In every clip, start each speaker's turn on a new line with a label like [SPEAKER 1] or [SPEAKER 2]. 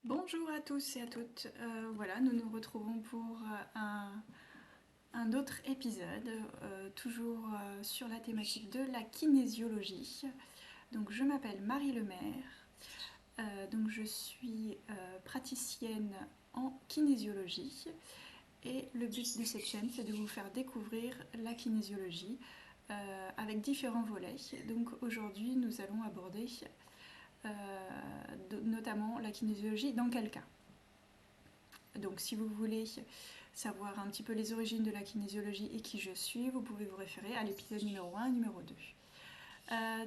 [SPEAKER 1] Bonjour à tous et à toutes, voilà, nous nous retrouvons pour un autre épisode, toujours sur la thématique de la kinésiologie. Donc je m'appelle Marie Lemaire, donc je suis praticienne en kinésiologie et le but de cette chaîne c'est de vous faire découvrir la kinésiologie avec différents volets. Donc aujourd'hui nous allons aborder notamment la kinésiologie dans quel cas. Donc si vous voulez savoir un petit peu les origines de la kinésiologie et qui je suis, vous pouvez vous référer à l'épisode numéro 1 et numéro 2.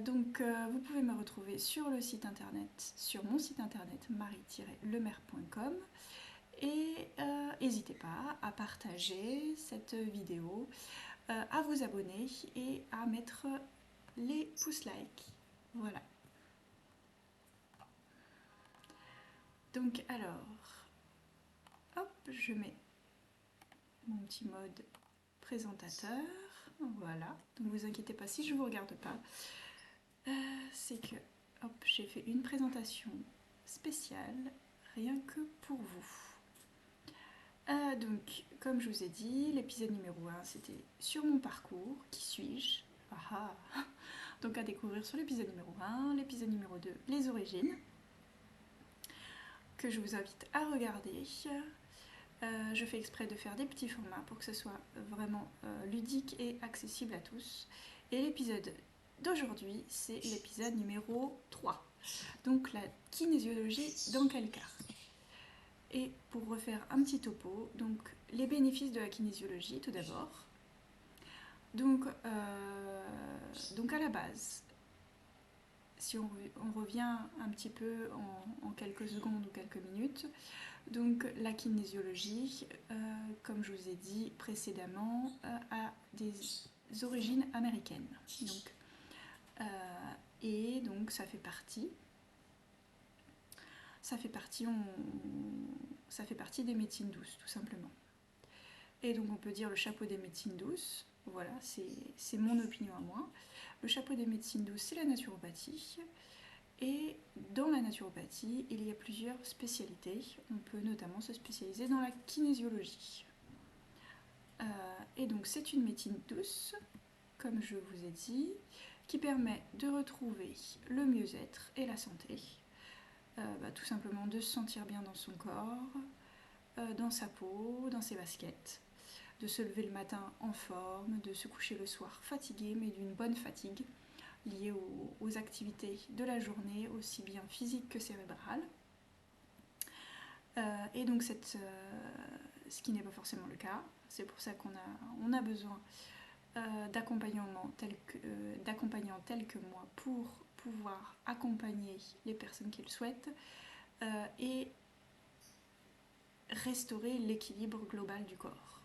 [SPEAKER 1] Vous pouvez me retrouver sur le site internet, sur mon site internet marie-lemaire.com et n'hésitez pas à partager cette vidéo, à vous abonner et à mettre les pouces like. Voilà. Donc alors, hop, je mets mon petit mode présentateur. Voilà, donc vous inquiétez pas si je vous regarde pas. C'est que hop, j'ai fait une présentation spéciale rien que pour vous. Donc, comme je vous ai dit, l'épisode numéro 1 c'était sur mon parcours. Qui suis-je? Ah ah. Donc à découvrir sur l'épisode numéro 1, l'épisode numéro 2, les origines, que je vous invite à regarder. Je fais exprès de faire des petits formats pour que ce soit vraiment ludique et accessible à tous. Et l'épisode d'aujourd'hui, c'est l'épisode numéro 3. Donc la kinésiologie dans quel cas? Et pour refaire un petit topo, donc les bénéfices de la kinésiologie tout d'abord. Donc à la base, si on revient un petit peu en quelques secondes ou quelques minutes, donc la kinésiologie, comme je vous ai dit précédemment, a des origines américaines. Et donc ça fait partie des médecines douces, tout simplement. Et donc on peut dire le chapeau des médecines douces. Voilà, c'est mon opinion à moi. Le chapeau des médecines douces, c'est la naturopathie. Et dans la naturopathie, il y a plusieurs spécialités. On peut notamment se spécialiser dans la kinésiologie. Et donc c'est une médecine douce, comme je vous ai dit, qui permet de retrouver le mieux-être et la santé. Tout simplement de se sentir bien dans son corps, dans sa peau, dans ses baskets, de se lever le matin en forme, de se coucher le soir fatigué, mais d'une bonne fatigue liée aux activités de la journée, aussi bien physiques que cérébrales. Et donc ce qui n'est pas forcément le cas, c'est pour ça qu'on a besoin d'accompagnants tels que moi pour pouvoir accompagner les personnes qui le souhaitent et restaurer l'équilibre global du corps.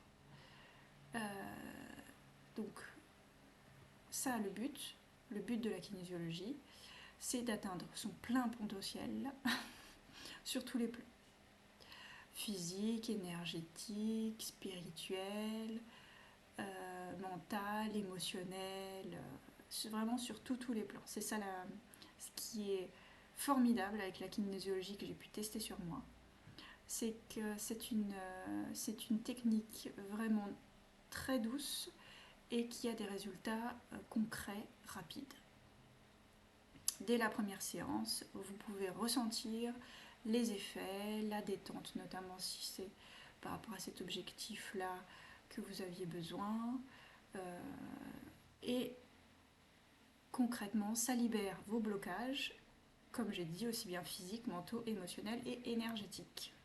[SPEAKER 1] Donc ça, le but de la kinésiologie, c'est d'atteindre son plein potentiel sur tous les plans. Physique, énergétique, spirituel, mental, émotionnel, vraiment sur tous les plans. C'est ça ce qui est formidable avec la kinésiologie que j'ai pu tester sur moi. C'est que c'est une technique vraiment très douce et qui a des résultats concrets, rapides. Dès la première séance, vous pouvez ressentir les effets, la détente, notamment si c'est par rapport à cet objectif-là que vous aviez besoin. Et concrètement, ça libère vos blocages, comme j'ai dit, aussi bien physiques, mentaux, émotionnels et énergétiques.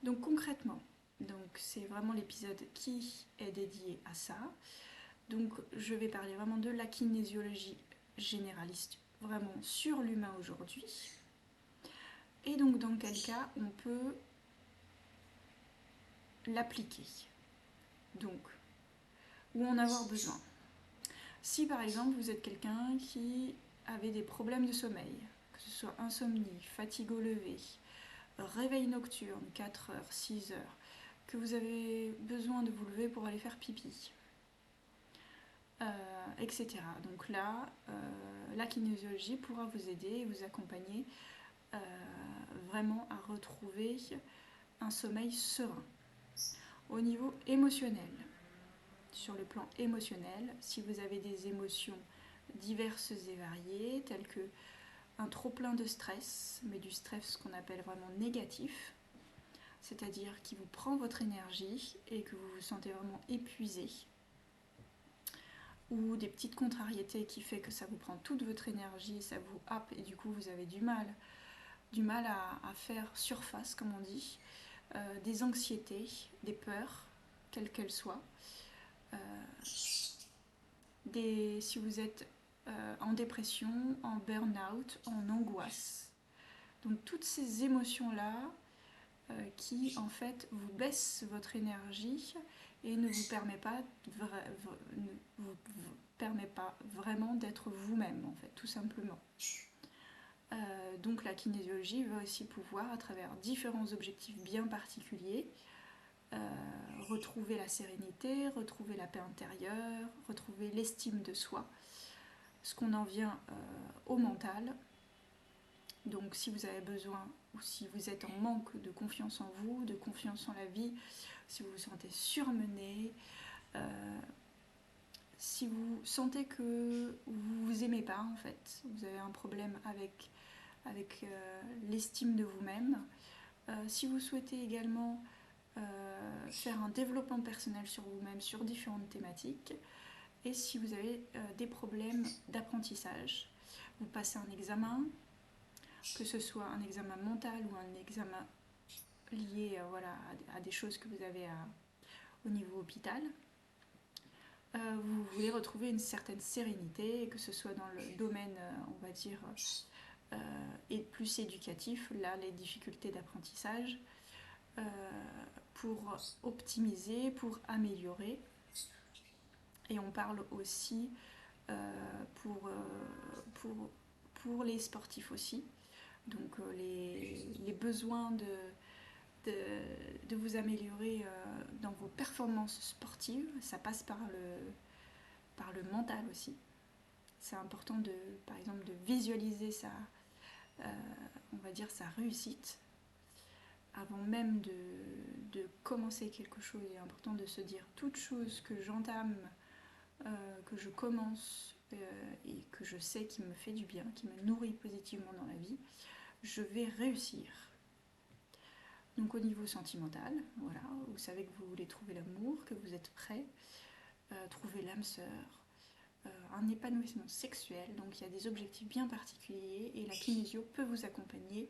[SPEAKER 1] Donc concrètement, c'est vraiment l'épisode qui est dédié à ça. Donc je vais parler vraiment de la kinésiologie généraliste, vraiment sur l'humain aujourd'hui. Et donc dans quel cas on peut l'appliquer. Donc, ou en avoir besoin. Si par exemple vous êtes quelqu'un qui avait des problèmes de sommeil, que ce soit insomnie, fatigue au lever, réveil nocturne, 4 heures, 6 heures, que vous avez besoin de vous lever pour aller faire pipi, etc. Donc là, la kinésiologie pourra vous aider et vous accompagner vraiment à retrouver un sommeil serein. Au niveau émotionnel, sur le plan émotionnel, si vous avez des émotions diverses et variées, telles que un trop-plein de stress, mais du stress qu'on appelle vraiment négatif, c'est-à-dire qui vous prend votre énergie et que vous vous sentez vraiment épuisé, ou des petites contrariétés qui fait que ça vous prend toute votre énergie, ça vous happe et du coup vous avez du mal à faire surface, comme on dit, des anxiétés, des peurs, quelles qu'elles soient, si vous êtes en dépression, en burn-out, en angoisse. Donc toutes ces émotions-là qui en fait vous baissent votre énergie et ne vous permet pas, vraiment d'être vous-même en fait, tout simplement. Donc la kinésiologie va aussi pouvoir, à travers différents objectifs bien particuliers, retrouver la sérénité, retrouver la paix intérieure, retrouver l'estime de soi, ce qu'on en vient au mental. Donc si vous avez besoin ou si vous êtes en manque de confiance en vous, de confiance en la vie, si vous vous sentez surmené, si vous sentez que vous vous aimez pas en fait, vous avez un problème avec l'estime de vous-même, si vous souhaitez également faire un développement personnel sur vous-même sur différentes thématiques, et si vous avez des problèmes d'apprentissage, vous passez un examen, que ce soit un examen mental ou un examen lié voilà, à des choses que vous avez au niveau hôpital, vous voulez retrouver une certaine sérénité, que ce soit dans le domaine, on va dire, et plus éducatif, là les difficultés d'apprentissage, pour optimiser, pour améliorer. Et on parle aussi pour, pour les sportifs aussi. Donc les besoins de vous améliorer dans vos performances sportives, ça passe par le mental aussi. C'est important par exemple, de visualiser on va dire sa réussite avant même de commencer quelque chose. Il est important de se dire toute chose que j'entame, que je commence et que je sais qui me fait du bien, qui me nourrit positivement dans la vie, je vais réussir. Donc au niveau sentimental, voilà, vous savez que vous voulez trouver l'amour, que vous êtes prêt, trouver l'âme sœur, un épanouissement sexuel, donc il y a des objectifs bien particuliers et la kinésio peut vous accompagner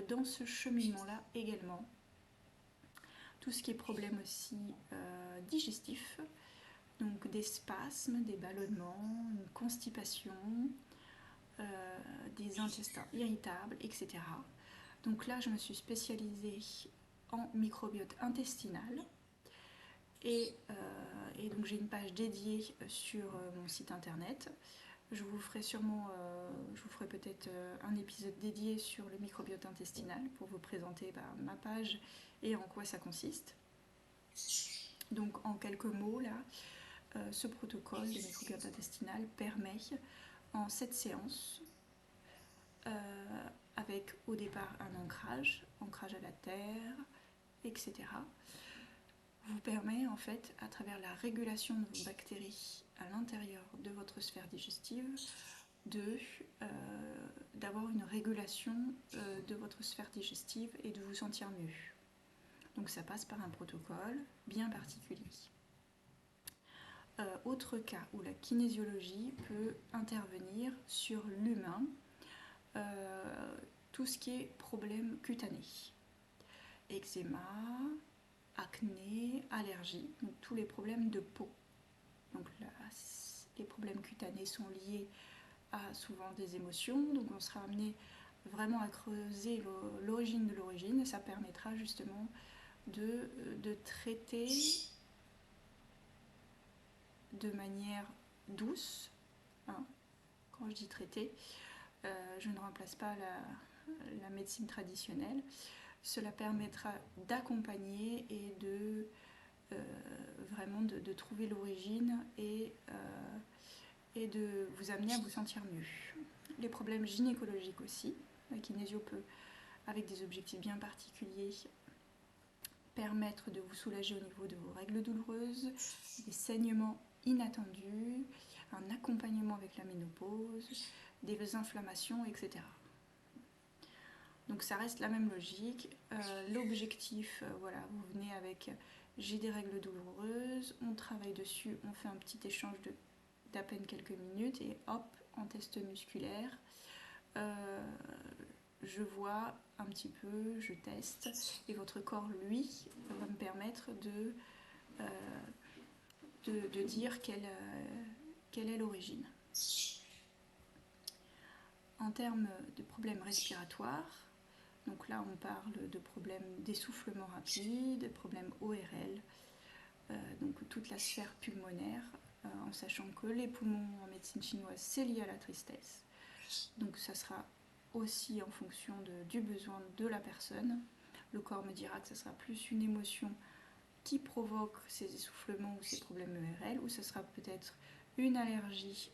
[SPEAKER 1] dans ce cheminement-là également. Tout ce qui est problème aussi digestif, donc des spasmes, des ballonnements, une constipation, des intestins irritables, etc. Donc là, je me suis spécialisée en microbiote intestinal et donc j'ai une page dédiée sur mon site internet. Je vous ferai peut-être un épisode dédié sur le microbiote intestinal pour vous présenter ma page et en quoi ça consiste. Donc en quelques mots là, ce protocole de microbiote intestinal permet en 7 séances, avec au départ un ancrage à la terre, etc., vous permet en fait, à travers la régulation de vos bactéries à l'intérieur de votre sphère digestive, d'avoir une régulation de votre sphère digestive et de vous sentir mieux. Donc ça passe par un protocole bien particulier. Autre cas où la kinésiologie peut intervenir sur l'humain, tout ce qui est problème cutané, eczéma, acné, allergie, donc tous les problèmes de peau. Donc là, les problèmes cutanés sont liés à souvent des émotions, donc on sera amené vraiment à creuser l'origine de l'origine et ça permettra justement de traiter de manière douce, hein. Quand je dis traiter, je ne remplace pas la médecine traditionnelle. Cela permettra d'accompagner et vraiment de trouver l'origine et de vous amener à vous sentir mieux. Les problèmes gynécologiques aussi, La kinésio peut, avec des objectifs bien particuliers, permettre de vous soulager au niveau de vos règles douloureuses, des saignements inattendus, un accompagnement avec la ménopause, des inflammations, etc. Donc ça reste la même logique. L'objectif, voilà, vous venez avec j'ai des règles douloureuses, on travaille dessus, on fait un petit échange d'à peine quelques minutes et hop, en test musculaire, je vois un petit peu, je teste et votre corps, lui, va me permettre de dire quelle est l'origine. En termes de problèmes respiratoires, donc là on parle de problèmes d'essoufflement rapide, problèmes ORL, donc toute la sphère pulmonaire, en sachant que les poumons en médecine chinoise c'est lié à la tristesse. Donc ça sera aussi en fonction du besoin de la personne. Le corps me dira que ce sera plus une émotion qui provoque ces essoufflements ou ces problèmes ERL, ou ce sera peut-être une allergie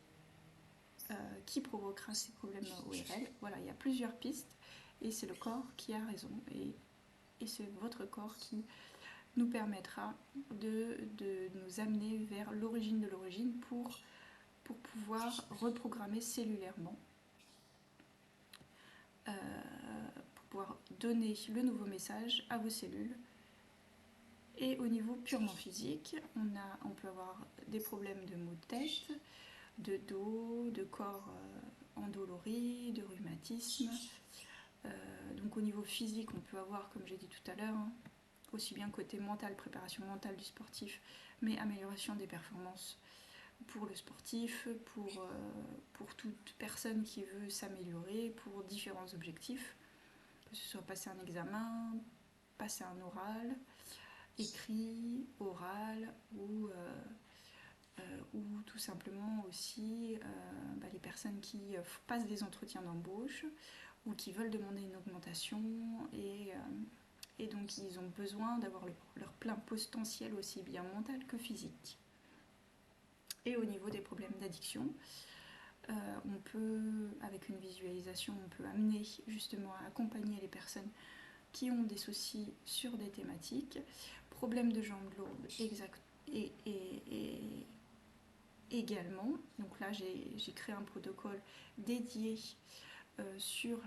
[SPEAKER 1] qui provoquera ces problèmes ORL. Voilà, il y a plusieurs pistes et c'est le corps qui a raison et c'est votre corps qui nous permettra de nous amener vers l'origine de l'origine pour pouvoir reprogrammer cellulairement, pour pouvoir donner le nouveau message à vos cellules. Et au niveau purement physique, on peut avoir des problèmes de maux de tête, de dos, de corps endolori, de rhumatisme. Donc au niveau physique, on peut avoir, comme j'ai dit tout à l'heure, aussi bien côté mental, préparation mentale du sportif, mais amélioration des performances pour le sportif, pour toute personne qui veut s'améliorer, pour différents objectifs, que ce soit passer un examen, passer un oral, écrit, oral ou tout simplement aussi les personnes qui passent des entretiens d'embauche ou qui veulent demander une augmentation et donc ils ont besoin d'avoir leur plein potentiel aussi bien mental que physique. Et au niveau des problèmes d'addiction, on peut, avec une visualisation, on peut amener justement à accompagner les personnes qui ont des soucis sur des thématiques, problèmes de jambes lourdes, et également. Donc là, j'ai créé un protocole dédié sur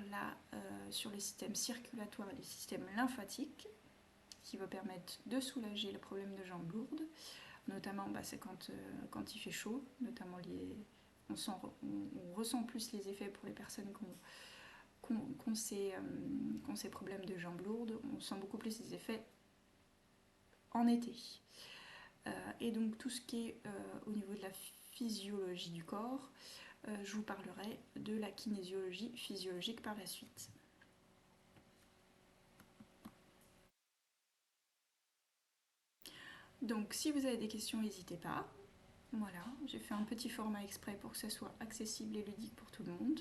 [SPEAKER 1] les systèmes circulatoires et les systèmes lymphatiques qui va permettre de soulager le problème de jambes lourdes. Notamment, c'est quand il fait chaud, notamment on ressent plus les effets pour les personnes qui ont ces problèmes de jambes lourdes. On sent beaucoup plus les effets en été. Et donc tout ce qui est au niveau de la physiologie du corps, je vous parlerai de la kinésiologie physiologique par la suite. Donc si vous avez des questions, n'hésitez pas. Voilà, j'ai fait un petit format exprès pour que ça soit accessible et ludique pour tout le monde.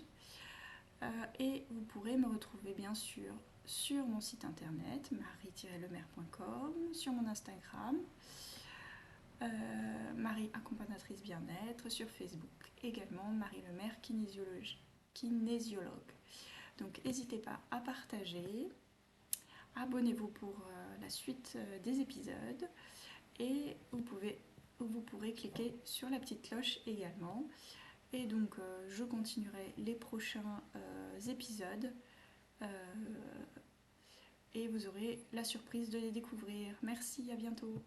[SPEAKER 1] Et vous pourrez me retrouver bien sûr sur mon site internet marie-lemaire.com, sur mon Instagram, Marie accompagnatrice bien-être, sur Facebook également Marie Lemaire kinésiologue. Donc n'hésitez pas à partager, abonnez-vous pour la suite des épisodes et vous pourrez cliquer sur la petite cloche également. Et donc je continuerai les prochains épisodes et vous aurez la surprise de les découvrir. Merci, à bientôt.